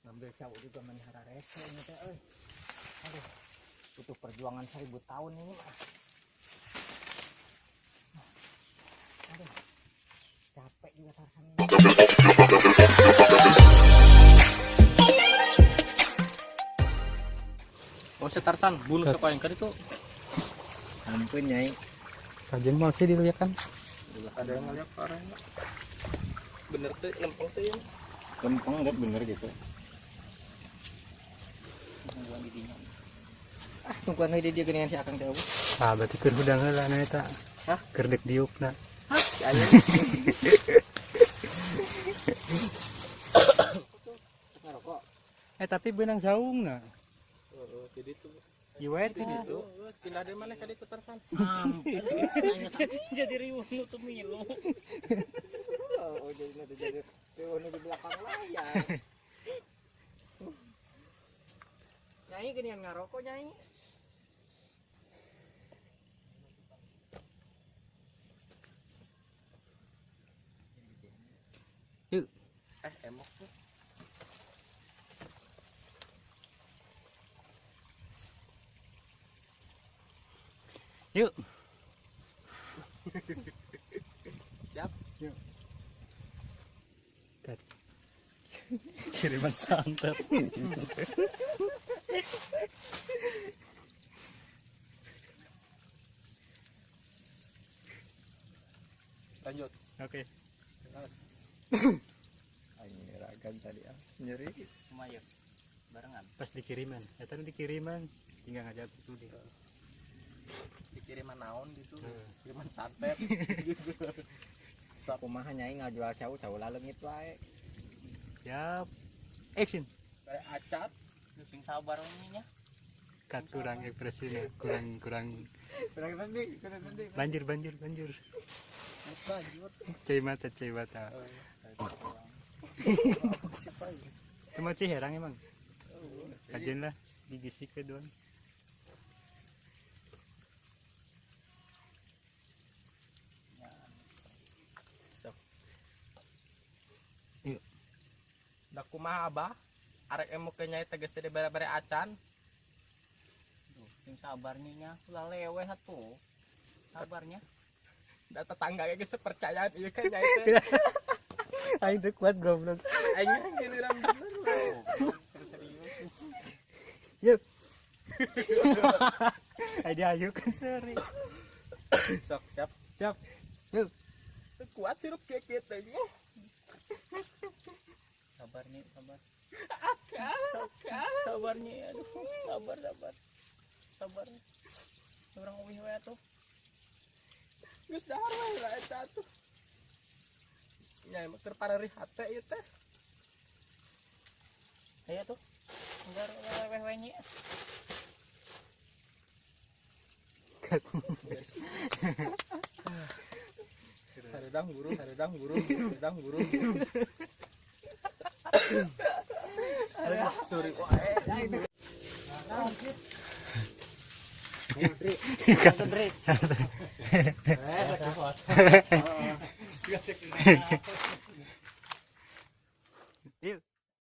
Ngambil cowok juga menihara rese ini teh, aduh, butuh perjuangan 1000 tahun ini mah. Aduh, capek juga Tarsan ini. Oh, Tarsan, bulu siapa yang kali itu? Ampun nyai. Kajian mau sih dilihat kan? Ada yang ngeliat parah. Bener tuh, lempeng tuh ya. Lempeng enggak bener gitu. Tungguan we dia geningan si akang teh. Ah, berarti keur hudang heula na eta. Hah? Keur dek diukna. Hah? Aya. Ngarokok. Tapi benang saungna. Oh, jadi tuh. Iwet Itu pindah dari mana kali itu Tarsan? jadi riweuh nu teu milu. Oh, jadi di belakang layar. Nyai geningan ngarokok nyai. Yuk, Emok tuh. yuk. Siap. Yuk. Kiriman santet. Lanjut. Oke. Ini ragan tadi nyeri. Lumayan. Barengan. Pas dikiriman, eta nu dikiriman tinggal ngajak itu di. Dikiriman naon gitu. Kiriman santet. Kumaha nyai ngajual cau leungit wae. Siap. Action. Bare acat, sing sabar nya. Cut kurang ekspresinya, kurang. Banjir. Lanjut. Cai mata. Cuma herang emang. Kajian lah, digisik ke doang. Yuk. Da kumaha Abah? Arek emu ke nyai tegas teh bare-bare acan. Duh, sing sabarnya nya ulah leweh atuh. Sabarnya. Da tetangga ge geus percayaan ieu kan nyai teh. Aing teu kuat goblok. Aing giliran bener loh. Serius. Yuk. Ayo kan seri. Sok, siap. Yuk. Teu kuat sirup kieu teh. Sabarnya. Sabarnya, aduh, sabar. Orang uih we atuh. Geus dahar we lah eta atuh. Nyai mah keur pareureih hate ieu teh. Aya tuh. Enggak weh-weh nya. Haredang buru. Sorry wae.